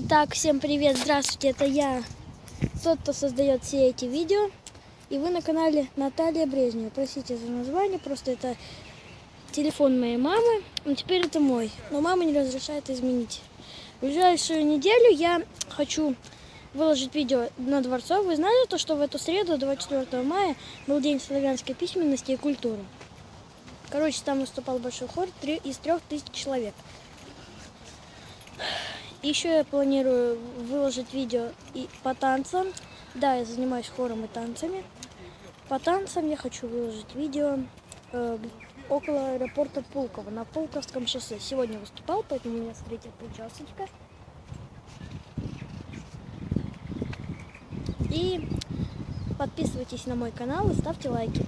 Итак, всем привет, здравствуйте, это я, тот, кто создает все эти видео, и вы на канале Наталья Брежнева. Простите за название, просто это телефон моей мамы, но теперь это мой, но мама не разрешает изменить. В ближайшую неделю я хочу выложить видео на Дворцов. Вы знали то, что в эту среду, 24 мая, был День славянской письменности и культуры? Короче, там выступал большой хор из 3000 человек. Еще я планирую выложить видео и по танцам. Да, я занимаюсь хором и танцами. По танцам я хочу выложить видео около аэропорта Пулково, на Пулковском шоссе. Сегодня выступал, поэтому у меня, смотрите, причесочка. И подписывайтесь на мой канал и ставьте лайки.